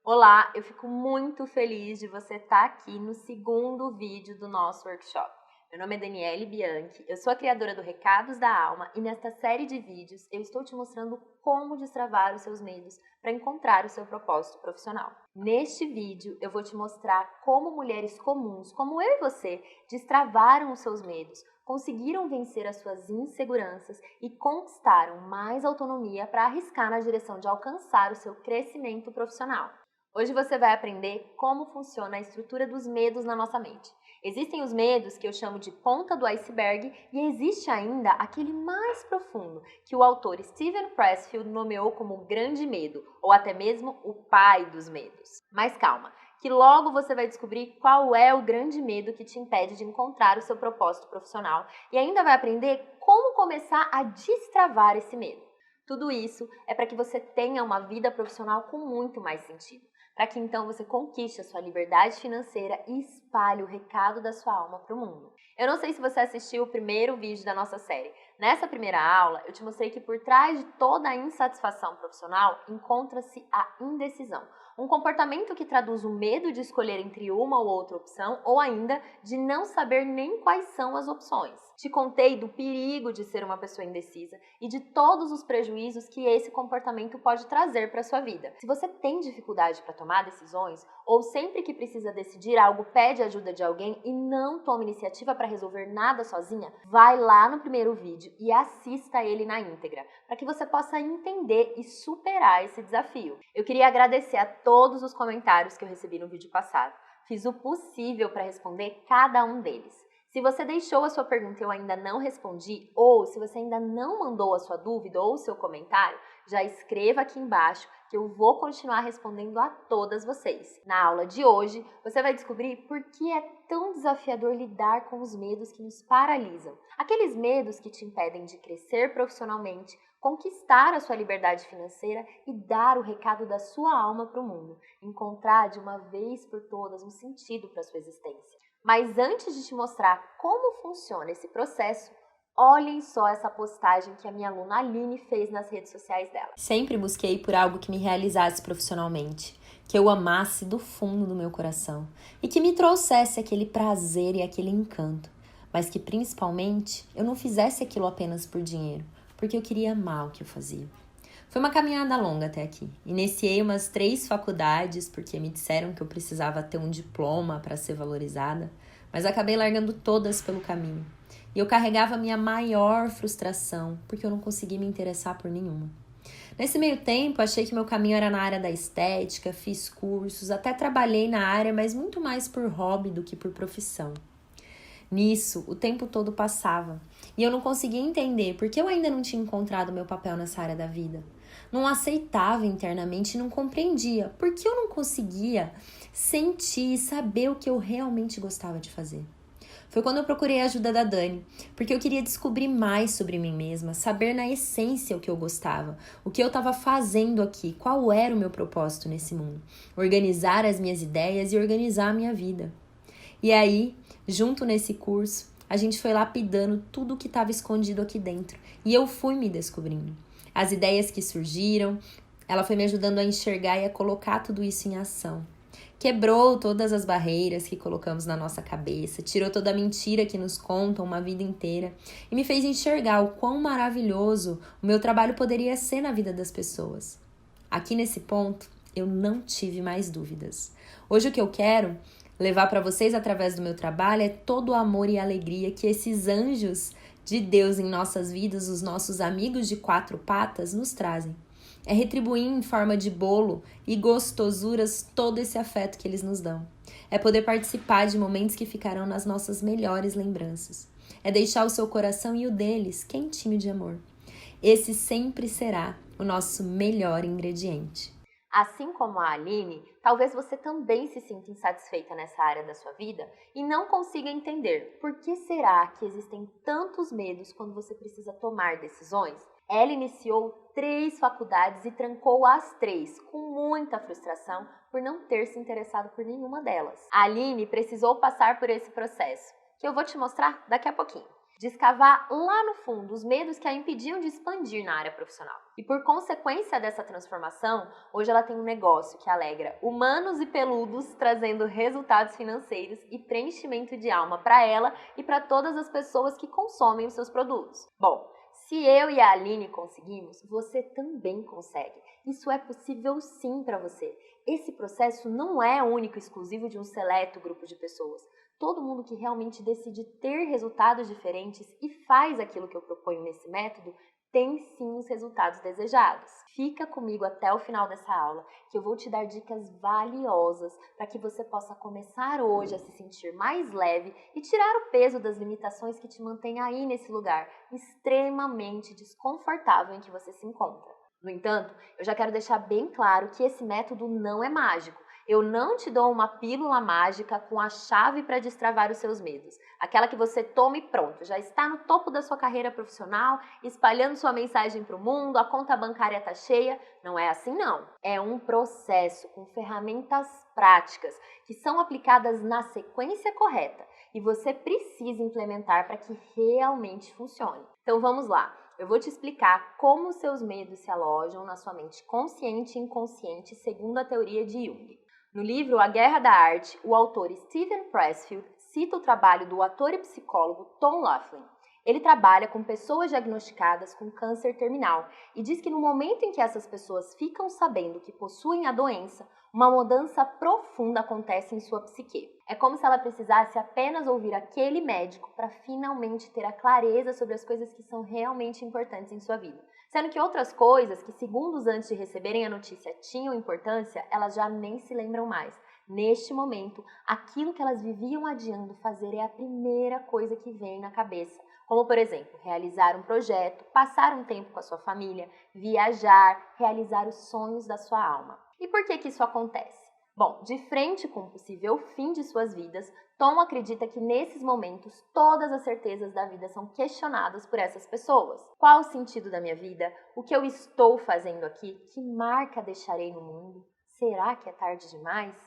Olá, eu fico muito feliz de você estar aqui no segundo vídeo do nosso workshop. Meu nome é Daniele Bianchi, eu sou a criadora do Recados da Alma e nesta série de vídeos eu estou te mostrando como destravar os seus medos para encontrar o seu propósito profissional. Neste vídeo eu vou te mostrar como mulheres comuns, como eu e você, destravaram os seus medos, conseguiram vencer as suas inseguranças e conquistaram mais autonomia para arriscar na direção de alcançar o seu crescimento profissional. Hoje você vai aprender como funciona a estrutura dos medos na nossa mente. Existem os medos que eu chamo de ponta do iceberg e existe ainda aquele mais profundo que o autor Steven Pressfield nomeou como o grande medo, ou até mesmo o pai dos medos. Mas calma, que logo você vai descobrir qual é o grande medo que te impede de encontrar o seu propósito profissional e ainda vai aprender como começar a destravar esse medo. Tudo isso é para que você tenha uma vida profissional com muito mais sentido, para que então você conquiste a sua liberdade financeira e espalhe o recado da sua alma para o mundo. Eu não sei se você assistiu o primeiro vídeo da nossa série. Nessa primeira aula, eu te mostrei que por trás de toda a insatisfação profissional encontra-se a indecisão, um comportamento que traduz o medo de escolher entre uma ou outra opção ou ainda de não saber nem quais são as opções. Te contei do perigo de ser uma pessoa indecisa e de todos os prejuízos que esse comportamento pode trazer para a sua vida. Se você tem dificuldade para tomar decisões ou sempre que precisa decidir algo pede ajuda de alguém e não toma iniciativa para resolver nada sozinha, vai lá no primeiro vídeo e assista ele na íntegra, para que você possa entender e superar esse desafio. Eu queria agradecer a todos os comentários que eu recebi no vídeo passado. Fiz o possível para responder cada um deles. Se você deixou a sua pergunta e eu ainda não respondi, ou se você ainda não mandou a sua dúvida ou o seu comentário, já escreva aqui embaixo que eu vou continuar respondendo a todas vocês. Na aula de hoje, você vai descobrir por que é tão desafiador lidar com os medos que nos paralisam. Aqueles medos que te impedem de crescer profissionalmente, conquistar a sua liberdade financeira e dar o recado da sua alma para o mundo. Encontrar de uma vez por todas um sentido para a sua existência. Mas antes de te mostrar como funciona esse processo, olhem só essa postagem que a minha aluna Aline fez nas redes sociais dela. Sempre busquei por algo que me realizasse profissionalmente, que eu amasse do fundo do meu coração e que me trouxesse aquele prazer e aquele encanto, mas que principalmente eu não fizesse aquilo apenas por dinheiro, porque eu queria amar o que eu fazia. Foi uma caminhada longa até aqui. Iniciei umas 3 faculdades porque me disseram que eu precisava ter um diploma para ser valorizada, mas acabei largando todas pelo caminho. E eu carregava a minha maior frustração porque eu não consegui me interessar por nenhuma. Nesse meio tempo, achei que meu caminho era na área da estética, fiz cursos, até trabalhei na área, mas muito mais por hobby do que por profissão. Nisso, o tempo todo passava e eu não conseguia entender por que eu ainda não tinha encontrado meu papel nessa área da vida. Não aceitava internamente e não compreendia por que eu não conseguia sentir e saber o que eu realmente gostava de fazer. Foi quando eu procurei a ajuda da Dani, porque eu queria descobrir mais sobre mim mesma, saber na essência o que eu gostava, o que eu estava fazendo aqui, qual era o meu propósito nesse mundo, organizar as minhas ideias e organizar a minha vida. E aí, junto nesse curso, a gente foi lapidando tudo o que estava escondido aqui dentro e eu fui me descobrindo. As ideias que surgiram, ela foi me ajudando a enxergar e a colocar tudo isso em ação. Quebrou todas as barreiras que colocamos na nossa cabeça, tirou toda a mentira que nos contam uma vida inteira e me fez enxergar o quão maravilhoso o meu trabalho poderia ser na vida das pessoas. Aqui nesse ponto, eu não tive mais dúvidas. Hoje o que eu quero levar para vocês através do meu trabalho é todo o amor e alegria que esses anjos de Deus em nossas vidas, os nossos amigos de 4 patas, nos trazem. É retribuir em forma de bolo e gostosuras todo esse afeto que eles nos dão. É poder participar de momentos que ficarão nas nossas melhores lembranças. É deixar o seu coração e o deles quentinho de amor. Esse sempre será o nosso melhor ingrediente. Assim como a Aline, talvez você também se sinta insatisfeita nessa área da sua vida e não consiga entender por que será que existem tantos medos quando você precisa tomar decisões. Ela iniciou 3 faculdades e trancou as 3, com muita frustração por não ter se interessado por nenhuma delas. A Aline precisou passar por esse processo, que eu vou te mostrar daqui a pouquinho. de escavar lá no fundo os medos que a impediam de expandir na área profissional. E por consequência dessa transformação, hoje ela tem um negócio que alegra humanos e peludos, trazendo resultados financeiros e preenchimento de alma para ela e para todas as pessoas que consomem os seus produtos. Bom, se eu e a Aline conseguimos, você também consegue. Isso é possível sim para você. Esse processo não é único e exclusivo de um seleto grupo de pessoas. Todo mundo que realmente decide ter resultados diferentes e faz aquilo que eu proponho nesse método, tem sim os resultados desejados. Fica comigo até o final dessa aula, que eu vou te dar dicas valiosas para que você possa começar hoje a se sentir mais leve e tirar o peso das limitações que te mantêm aí nesse lugar extremamente desconfortável em que você se encontra. No entanto, eu já quero deixar bem claro que esse método não é mágico. Eu não te dou uma pílula mágica com a chave para destravar os seus medos. Aquela que você toma e pronto, já está no topo da sua carreira profissional, espalhando sua mensagem para o mundo, a conta bancária está cheia. Não é assim não. É um processo com ferramentas práticas que são aplicadas na sequência correta e você precisa implementar para que realmente funcione. Então vamos lá. Eu vou te explicar como os seus medos se alojam na sua mente consciente e inconsciente segundo a teoria de Jung. No livro A Guerra da Arte, o autor Steven Pressfield cita o trabalho do ator e psicólogo Tom Laughlin. Ele trabalha com pessoas diagnosticadas com câncer terminal e diz que no momento em que essas pessoas ficam sabendo que possuem a doença, uma mudança profunda acontece em sua psique. É como se ela precisasse apenas ouvir aquele médico para finalmente ter a clareza sobre as coisas que são realmente importantes em sua vida. Sendo que outras coisas que segundos antes de receberem a notícia tinham importância, elas já nem se lembram mais. Neste momento, aquilo que elas viviam adiando fazer é a primeira coisa que vem na cabeça. Como, por exemplo, realizar um projeto, passar um tempo com a sua família, viajar, realizar os sonhos da sua alma. E por que isso acontece? Bom, de frente com o possível fim de suas vidas, Tom acredita que nesses momentos todas as certezas da vida são questionadas por essas pessoas. Qual o sentido da minha vida? O que eu estou fazendo aqui? Que marca deixarei no mundo? Será que é tarde demais?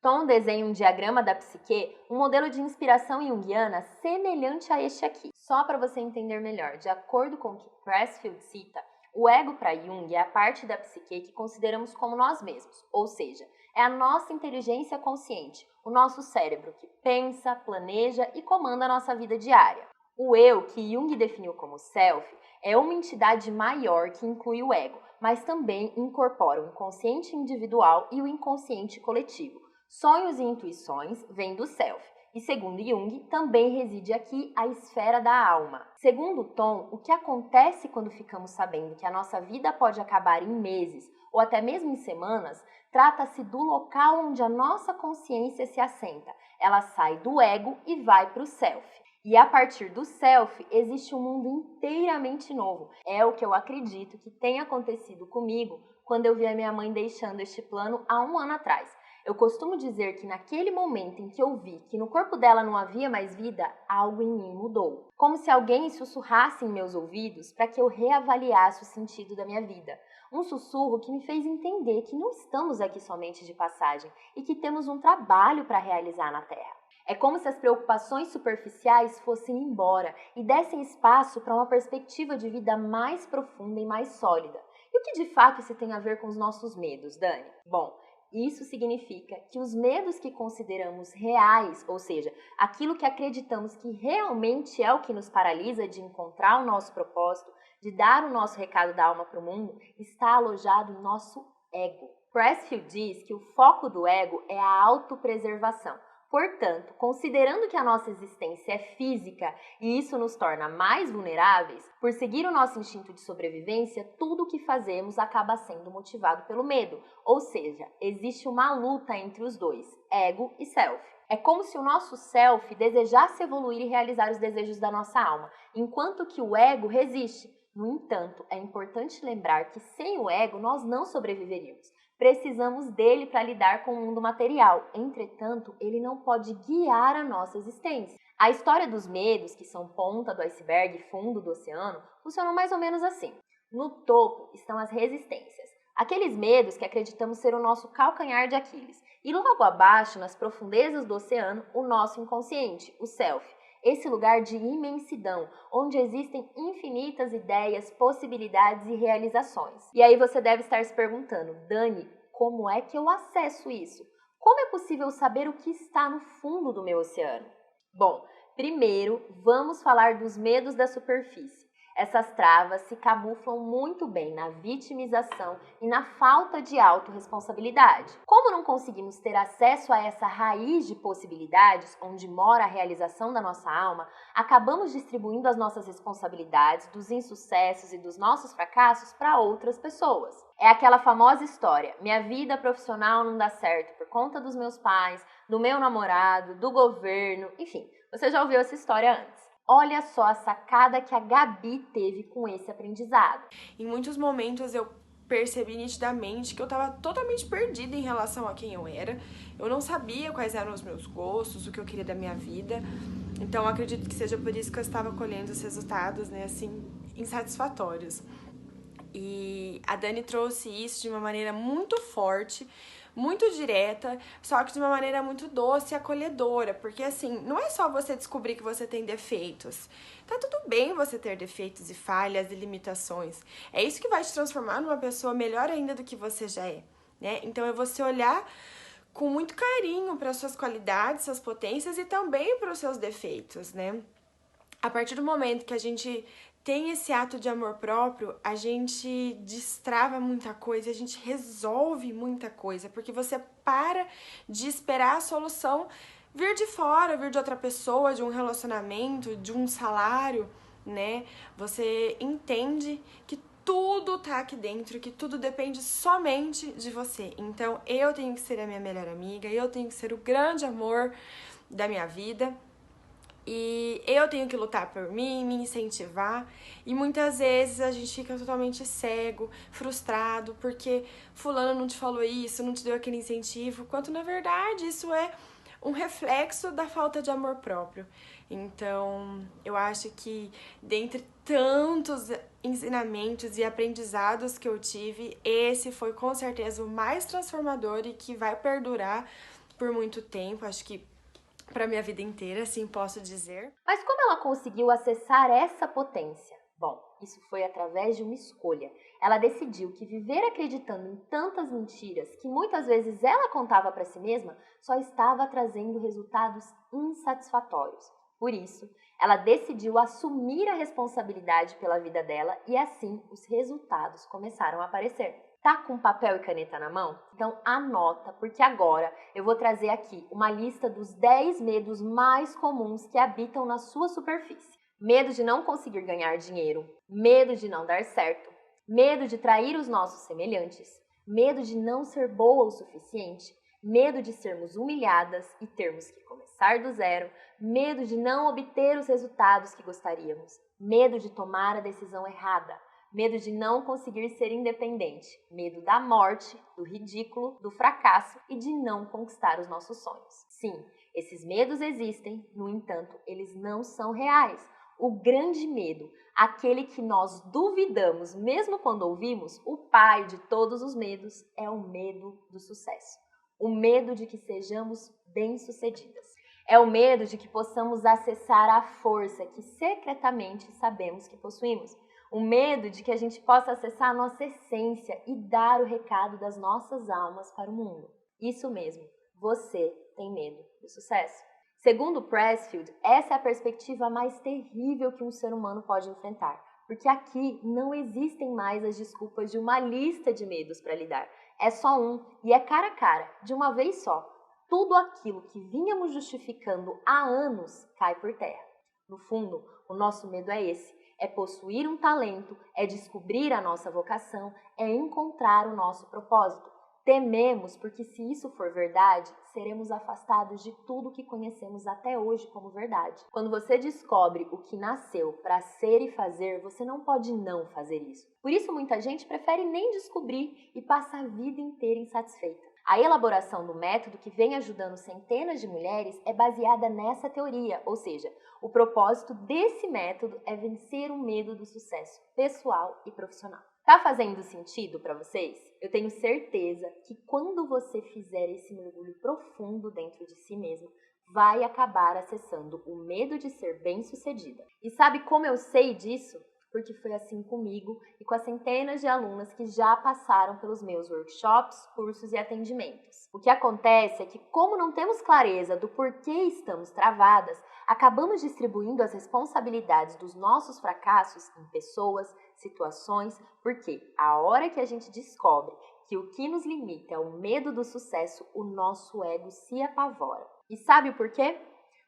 Tom desenha um diagrama da psique, um modelo de inspiração junguiana semelhante a este aqui. Só para você entender melhor, de acordo com o que Pressfield cita, o ego para Jung é a parte da psique que consideramos como nós mesmos, ou seja, é a nossa inteligência consciente, o nosso cérebro que pensa, planeja e comanda a nossa vida diária. O eu, que Jung definiu como self, é uma entidade maior que inclui o ego, mas também incorpora o inconsciente individual e o inconsciente coletivo. Sonhos e intuições vêm do self. E segundo Jung, também reside aqui a esfera da alma. Segundo Tom, o que acontece quando ficamos sabendo que a nossa vida pode acabar em meses ou até mesmo em semanas, trata-se do local onde a nossa consciência se assenta. Ela sai do ego e vai para o self. E a partir do self, existe um mundo inteiramente novo. É o que eu acredito que tenha acontecido comigo quando eu vi a minha mãe deixando este plano há 1 ano atrás. Eu costumo dizer que naquele momento em que eu vi que no corpo dela não havia mais vida, algo em mim mudou. Como se alguém sussurrasse em meus ouvidos para que eu reavaliasse o sentido da minha vida. Um sussurro que me fez entender que não estamos aqui somente de passagem e que temos um trabalho para realizar na Terra. É como se as preocupações superficiais fossem embora e dessem espaço para uma perspectiva de vida mais profunda e mais sólida. E o que de fato isso tem a ver com os nossos medos, Dani? Bom, isso significa que os medos que consideramos reais, ou seja, aquilo que acreditamos que realmente é o que nos paralisa de encontrar o nosso propósito, de dar o nosso recado da alma para o mundo, está alojado em nosso ego. Pressfield diz que o foco do ego é a autopreservação. Portanto, considerando que a nossa existência é física e isso nos torna mais vulneráveis, por seguir o nosso instinto de sobrevivência, tudo o que fazemos acaba sendo motivado pelo medo. Ou seja, existe uma luta entre os dois, ego e self. É como se o nosso self desejasse evoluir e realizar os desejos da nossa alma, enquanto que o ego resiste. No entanto, é importante lembrar que sem o ego nós não sobreviveríamos. Precisamos dele para lidar com o mundo material. Entretanto, ele não pode guiar a nossa existência. A história dos medos, que são ponta do iceberg e fundo do oceano, funciona mais ou menos assim. No topo estão as resistências, aqueles medos que acreditamos ser o nosso calcanhar de Aquiles. E logo abaixo, nas profundezas do oceano, o nosso inconsciente, o self. esse lugar de imensidão, onde existem infinitas ideias, possibilidades e realizações. E aí você deve estar se perguntando, Dani, como é que eu acesso isso? Como é possível saber o que está no fundo do meu oceano? Bom, primeiro vamos falar dos medos da superfície. Essas travas se camuflam muito bem na vitimização e na falta de autorresponsabilidade. Como não conseguimos ter acesso a essa raiz de possibilidades, onde mora a realização da nossa alma, acabamos distribuindo as nossas responsabilidades, dos insucessos e dos nossos fracassos para outras pessoas. É aquela famosa história, minha vida profissional não dá certo por conta dos meus pais, do meu namorado, do governo, enfim, você já ouviu essa história antes. Olha só a sacada que a Gabi teve com esse aprendizado. Em muitos momentos eu percebi nitidamente que eu estava totalmente perdida em relação a quem eu era. Eu não sabia quais eram os meus gostos, o que eu queria da minha vida. Então acredito que seja por isso que eu estava colhendo os resultados, né, assim, insatisfatórios. E a Dani trouxe isso de uma maneira muito forte, muito direta, só que de uma maneira muito doce e acolhedora, porque assim, não é só você descobrir que você tem defeitos. Tá tudo bem você ter defeitos e falhas e limitações. É isso que vai te transformar numa pessoa melhor ainda do que você já é, né? Então é você olhar com muito carinho para suas qualidades, suas potências e também para os seus defeitos, né? A partir do momento que a gente tem esse ato de amor próprio, a gente destrava muita coisa, a gente resolve muita coisa, porque você para de esperar a solução vir de fora, vir de outra pessoa, de um relacionamento, de um salário, né? Você entende que tudo tá aqui dentro, que tudo depende somente de você. Então, eu tenho que ser a minha melhor amiga, eu tenho que ser o grande amor da minha vida. E eu tenho que lutar por mim, me incentivar. E muitas vezes a gente fica totalmente cego, frustrado, porque fulano não te falou isso, não te deu aquele incentivo, quando na verdade isso é um reflexo da falta de amor próprio. Então, eu acho que dentre tantos ensinamentos e aprendizados que eu tive, esse foi com certeza o mais transformador e que vai perdurar por muito tempo. Acho que para minha vida inteira, assim posso dizer. Mas como ela conseguiu acessar essa potência? Bom, isso foi através de uma escolha. Ela decidiu que viver acreditando em tantas mentiras que muitas vezes ela contava para si mesma só estava trazendo resultados insatisfatórios. Por isso, ela decidiu assumir a responsabilidade pela vida dela e assim os resultados começaram a aparecer. Tá com papel e caneta na mão? Então anota, porque agora eu vou trazer aqui uma lista dos 10 medos mais comuns que habitam na sua superfície. Medo de não conseguir ganhar dinheiro, medo de não dar certo, medo de trair os nossos semelhantes, medo de não ser boa o suficiente, medo de sermos humilhadas e termos que começar do zero, medo de não obter os resultados que gostaríamos, medo de tomar a decisão errada, medo de não conseguir ser independente, medo da morte, do ridículo, do fracasso e de não conquistar os nossos sonhos. Sim, esses medos existem, no entanto, eles não são reais. O grande medo, aquele que nós duvidamos mesmo quando ouvimos, o pai de todos os medos, é o medo do sucesso. O medo de que sejamos bem-sucedidas. É o medo de que possamos acessar a força que secretamente sabemos que possuímos. O medo de que a gente possa acessar a nossa essência e dar o recado das nossas almas para o mundo. Isso mesmo, você tem medo do sucesso. Segundo Pressfield, essa é a perspectiva mais terrível que um ser humano pode enfrentar, porque aqui não existem mais as desculpas de uma lista de medos para lidar. É só um e é cara a cara, de uma vez só. Tudo aquilo que vínhamos justificando há anos cai por terra. No fundo, o nosso medo é esse. É possuir um talento, é descobrir a nossa vocação, é encontrar o nosso propósito. Tememos porque se isso for verdade, seremos afastados de tudo que conhecemos até hoje como verdade. Quando você descobre o que nasceu para ser e fazer, você não pode não fazer isso. Por isso muita gente prefere nem descobrir e passa a vida inteira insatisfeita. A elaboração do método que vem ajudando centenas de mulheres é baseada nessa teoria, ou seja, o propósito desse método é vencer o medo do sucesso pessoal e profissional. Tá fazendo sentido para vocês? Eu tenho certeza que quando você fizer esse mergulho profundo dentro de si mesmo, vai acabar acessando o medo de ser bem-sucedida. E sabe como eu sei disso? Porque foi assim comigo e com as centenas de alunas que já passaram pelos meus workshops, cursos e atendimentos. O que acontece é que, como não temos clareza do porquê estamos travadas, acabamos distribuindo as responsabilidades dos nossos fracassos em pessoas, situações, porque a hora que a gente descobre que o que nos limita é o medo do sucesso, o nosso ego se apavora. E sabe o porquê?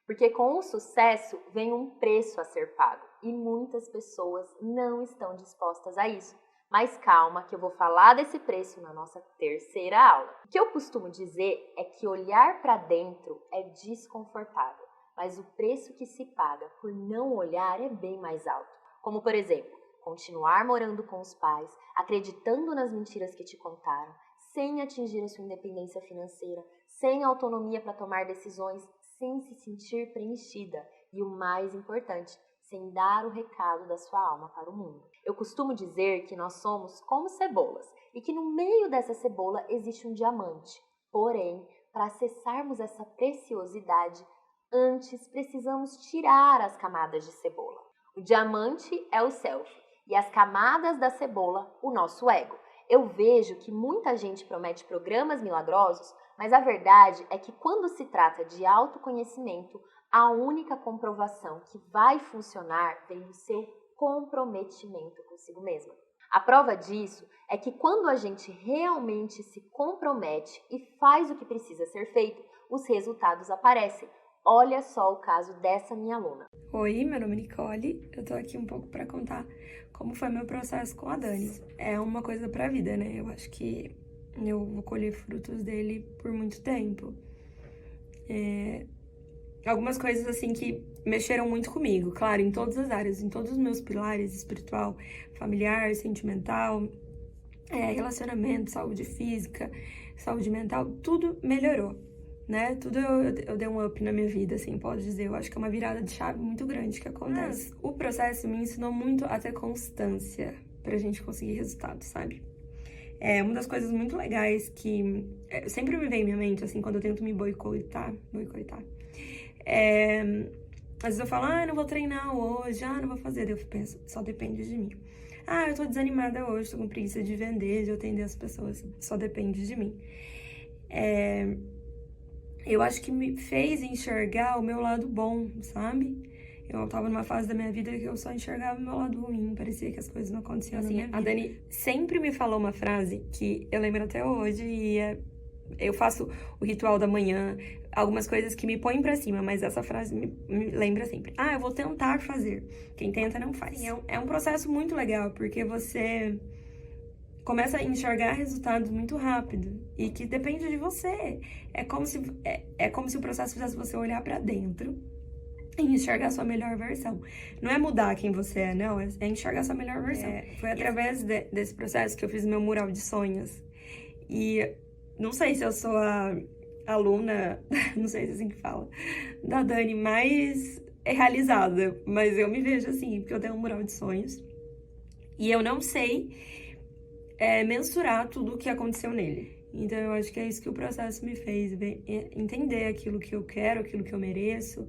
Porque com o sucesso vem um preço a ser pago e muitas pessoas não estão dispostas a isso. Mas calma que eu vou falar desse preço na nossa terceira aula. O que eu costumo dizer é que olhar para dentro é desconfortável, mas o preço que se paga por não olhar é bem mais alto. Como, por exemplo, continuar morando com os pais, acreditando nas mentiras que te contaram, sem atingir a sua independência financeira, sem autonomia para tomar decisões, sem se sentir preenchida e, o mais importante, sem dar o recado da sua alma para o mundo. Eu costumo dizer que nós somos como cebolas e que no meio dessa cebola existe um diamante. Porém, para acessarmos essa preciosidade, antes precisamos tirar as camadas de cebola. O diamante é o self e as camadas da cebola, o nosso ego. Eu vejo que muita gente promete programas milagrosos, mas a verdade é que quando se trata de autoconhecimento, a única comprovação que vai funcionar vem do seu comprometimento consigo mesma. A prova disso é que quando a gente realmente se compromete e faz o que precisa ser feito, os resultados aparecem. Olha só o caso dessa minha aluna. Oi, meu nome é Nicole, eu tô aqui um pouco pra contar como foi meu processo com a Dani. É uma coisa pra vida, né? Eu acho que eu vou colher frutos dele por muito tempo. Algumas coisas, assim, que mexeram muito comigo, claro, em todas as áreas, em todos os meus pilares, espiritual, familiar, sentimental, relacionamento, saúde física, saúde mental, tudo melhorou, né? Tudo eu dei um up na minha vida, assim, pode dizer. Eu acho que é uma virada de chave muito grande que acontece. O processo me ensinou muito a ter constância pra gente conseguir resultados, sabe? É uma das coisas muito legais que sempre me vem em minha mente, assim, quando eu tento me boicotar. Às vezes eu falo, não vou treinar hoje, não vou fazer. Daí eu penso, só depende de mim. Eu tô desanimada hoje, tô com preguiça de vender, de atender as pessoas, só depende de mim. Eu acho que me fez enxergar o meu lado bom, sabe? Eu tava numa fase da minha vida que eu só enxergava o meu lado ruim, parecia que as coisas não aconteciam assim. A Dani sempre me falou uma frase que eu lembro até hoje e eu faço o ritual da manhã, algumas coisas que me põem pra cima, mas essa frase me lembra sempre. Eu vou tentar fazer. Quem tenta não faz. É um processo muito legal, porque você começa a enxergar resultados muito rápido e que depende de você. É como se o processo fizesse você olhar pra dentro e enxergar a sua melhor versão. Não é mudar quem você é, não. É enxergar a sua melhor versão. Foi através desse processo que eu fiz meu mural de sonhos. E não sei se eu sou a aluna, não sei se é assim que fala, da Dani mais realizada, mas eu me vejo assim, porque eu tenho um mural de sonhos. E eu não sei mensurar tudo o que aconteceu nele. Então eu acho que é isso que o processo me fez, entender aquilo que eu quero, aquilo que eu mereço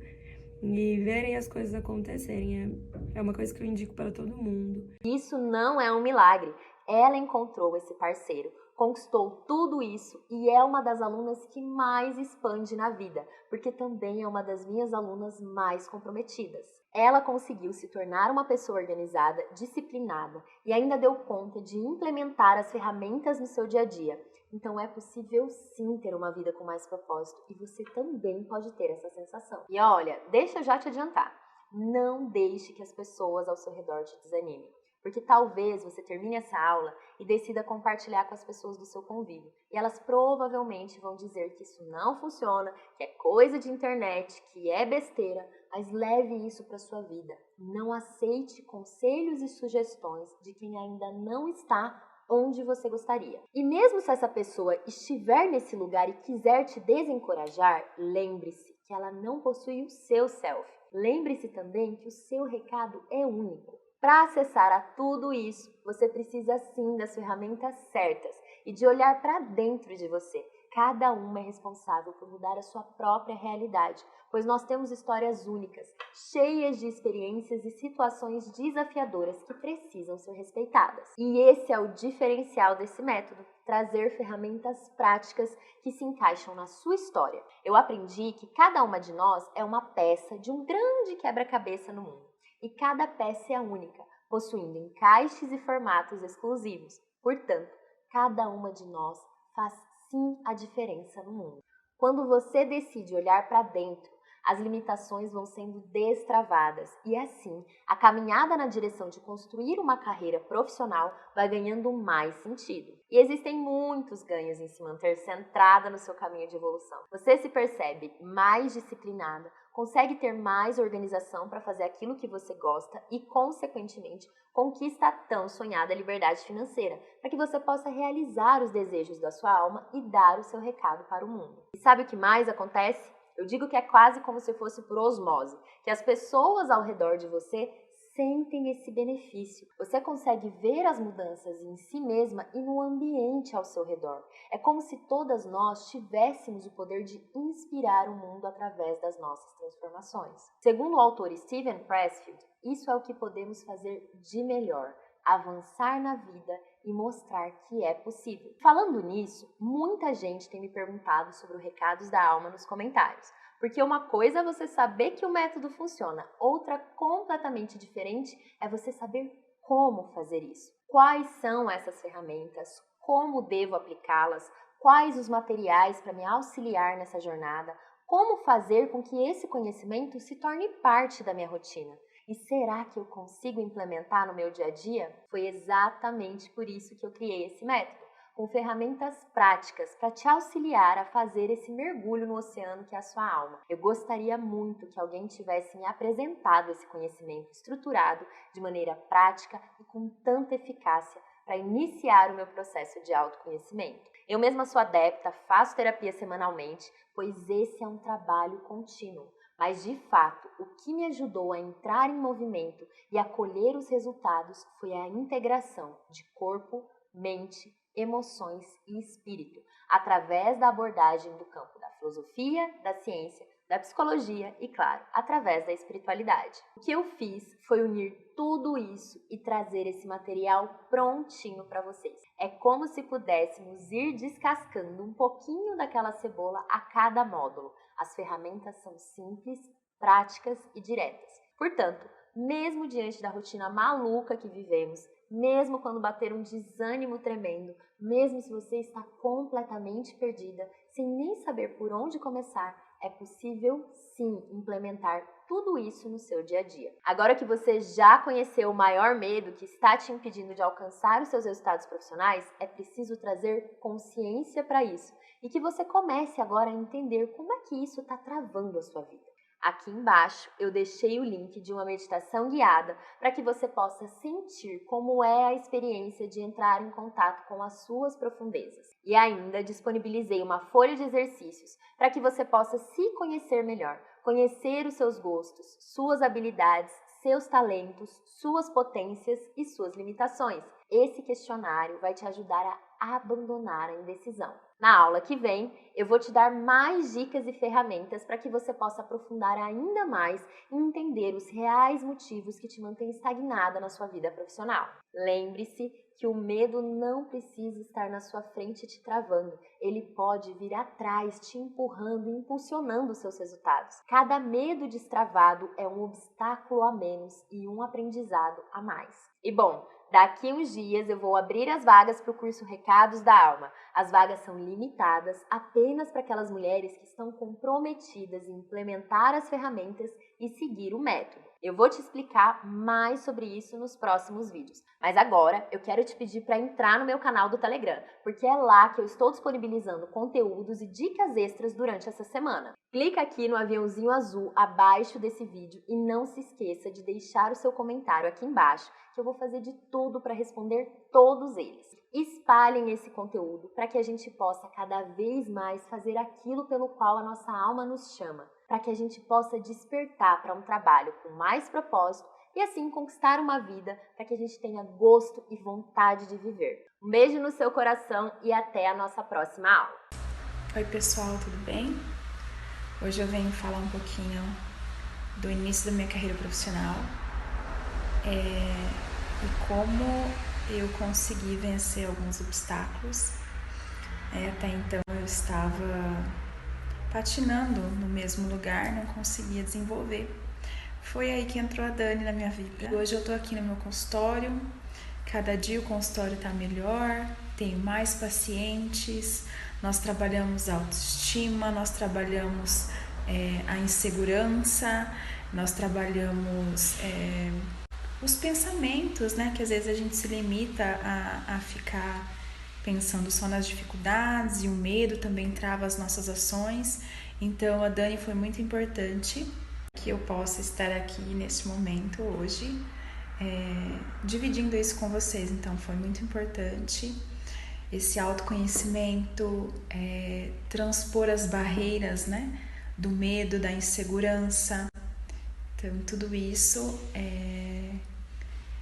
e verem as coisas acontecerem. É uma coisa que eu indico para todo mundo. Isso não é um milagre. Ela encontrou esse parceiro, conquistou tudo isso e é uma das alunas que mais expande na vida, porque também é uma das minhas alunas mais comprometidas. Ela conseguiu se tornar uma pessoa organizada, disciplinada e ainda deu conta de implementar as ferramentas no seu dia a dia. Então é possível sim ter uma vida com mais propósito e você também pode ter essa sensação. E olha, deixa eu já te adiantar, não deixe que as pessoas ao seu redor te desanimem. Porque talvez você termine essa aula e decida compartilhar com as pessoas do seu convívio. E elas provavelmente vão dizer que isso não funciona, que é coisa de internet, que é besteira, mas leve isso para sua vida. Não aceite conselhos e sugestões de quem ainda não está onde você gostaria. E mesmo se essa pessoa estiver nesse lugar e quiser te desencorajar, lembre-se que ela não possui o seu self. Lembre-se também que o seu recado é único. Para acessar a tudo isso, você precisa sim das ferramentas certas e de olhar para dentro de você. Cada uma é responsável por mudar a sua própria realidade, pois nós temos histórias únicas, cheias de experiências e situações desafiadoras que precisam ser respeitadas. E esse é o diferencial desse método, trazer ferramentas práticas que se encaixam na sua história. Eu aprendi que cada uma de nós é uma peça de um grande quebra-cabeça no mundo, e cada peça é única, possuindo encaixes e formatos exclusivos. Portanto, cada uma de nós faz sim a diferença no mundo. Quando você decide olhar para dentro, as limitações vão sendo destravadas e assim, a caminhada na direção de construir uma carreira profissional vai ganhando mais sentido. E existem muitos ganhos em se manter centrada no seu caminho de evolução. Você se percebe mais disciplinada, consegue ter mais organização para fazer aquilo que você gosta e, consequentemente, conquista a tão sonhada liberdade financeira, para que você possa realizar os desejos da sua alma e dar o seu recado para o mundo. E sabe o que mais acontece? Eu digo que é quase como se fosse por osmose, que as pessoas ao redor de você sentem esse benefício. Você consegue ver as mudanças em si mesma e no ambiente ao seu redor. É como se todas nós tivéssemos o poder de inspirar o mundo através das nossas transformações. Segundo o autor Steven Pressfield, isso é o que podemos fazer de melhor, avançar na vida e mostrar que é possível. Falando nisso, muita gente tem me perguntado sobre o Recados da Alma nos comentários, porque uma coisa é você saber que o método funciona, outra completamente diferente é você saber como fazer isso. Quais são essas ferramentas, como devo aplicá-las, quais os materiais para me auxiliar nessa jornada, como fazer com que esse conhecimento se torne parte da minha rotina. E será que eu consigo implementar no meu dia a dia? Foi exatamente por isso que eu criei esse método, com ferramentas práticas para te auxiliar a fazer esse mergulho no oceano que é a sua alma. Eu gostaria muito que alguém tivesse me apresentado esse conhecimento estruturado de maneira prática e com tanta eficácia para iniciar o meu processo de autoconhecimento. Eu mesma sou adepta, faço terapia semanalmente, pois esse é um trabalho contínuo. Mas, de fato, o que me ajudou a entrar em movimento e a colher os resultados foi a integração de corpo, mente, emoções e espírito, através da abordagem do campo da filosofia, da ciência, da psicologia e, claro, através da espiritualidade. O que eu fiz foi unir tudo isso e trazer esse material prontinho para vocês. É como se pudéssemos ir descascando um pouquinho daquela cebola a cada módulo. As ferramentas são simples, práticas e diretas. Portanto, mesmo diante da rotina maluca que vivemos, mesmo quando bater um desânimo tremendo, mesmo se você está completamente perdida, sem nem saber por onde começar, é possível sim implementar tudo isso no seu dia a dia. Agora que você já conheceu o maior medo que está te impedindo de alcançar os seus resultados profissionais, é preciso trazer consciência para isso e que você comece agora a entender como é que isso está travando a sua vida. Aqui embaixo eu deixei o link de uma meditação guiada para que você possa sentir como é a experiência de entrar em contato com as suas profundezas. E ainda disponibilizei uma folha de exercícios para que você possa se conhecer melhor, conhecer os seus gostos, suas habilidades, seus talentos, suas potências e suas limitações. Esse questionário vai te ajudar a abandonar a indecisão. Na aula que vem, eu vou te dar mais dicas e ferramentas para que você possa aprofundar ainda mais e entender os reais motivos que te mantêm estagnada na sua vida profissional. Lembre-se que o medo não precisa estar na sua frente te travando. Ele pode vir atrás, te empurrando e impulsionando os seus resultados. Cada medo destravado é um obstáculo a menos e um aprendizado a mais. E bom, daqui uns dias eu vou abrir as vagas para o curso Recados da Alma. As vagas são limitadas apenas para aquelas mulheres que estão comprometidas em implementar as ferramentas e seguir o método. Eu vou te explicar mais sobre isso nos próximos vídeos. Mas agora eu quero te pedir para entrar no meu canal do Telegram, porque é lá que eu estou disponibilizando conteúdos e dicas extras durante essa semana. Clica aqui no aviãozinho azul abaixo desse vídeo e não se esqueça de deixar o seu comentário aqui embaixo, que eu vou fazer de tudo para responder todos eles. Espalhem esse conteúdo para que a gente possa cada vez mais fazer aquilo pelo qual a nossa alma nos chama, para que a gente possa despertar para um trabalho com mais propósito e assim conquistar uma vida para que a gente tenha gosto e vontade de viver. Um beijo no seu coração e até a nossa próxima aula! Oi pessoal, tudo bem? Hoje eu venho falar um pouquinho do início da minha carreira profissional e como eu consegui vencer alguns obstáculos. Até então eu estava patinando no mesmo lugar, não conseguia desenvolver. Foi aí que entrou a Dani na minha vida. Hoje eu tô aqui no meu consultório, cada dia o consultório tá melhor, tenho mais pacientes, nós trabalhamos a autoestima, nós trabalhamos a insegurança, nós trabalhamos os pensamentos, né? Que às vezes a gente se limita a ficar pensando só nas dificuldades, e o medo também trava as nossas ações. Então a Dani foi muito importante que eu possa estar aqui nesse momento hoje, dividindo isso com vocês. Então foi muito importante esse autoconhecimento, transpor as barreiras, né, do medo, da insegurança. Então tudo isso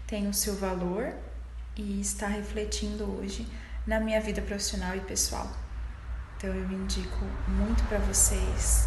tem o seu valor e está refletindo hoje na minha vida profissional e pessoal. Então eu indico muito para vocês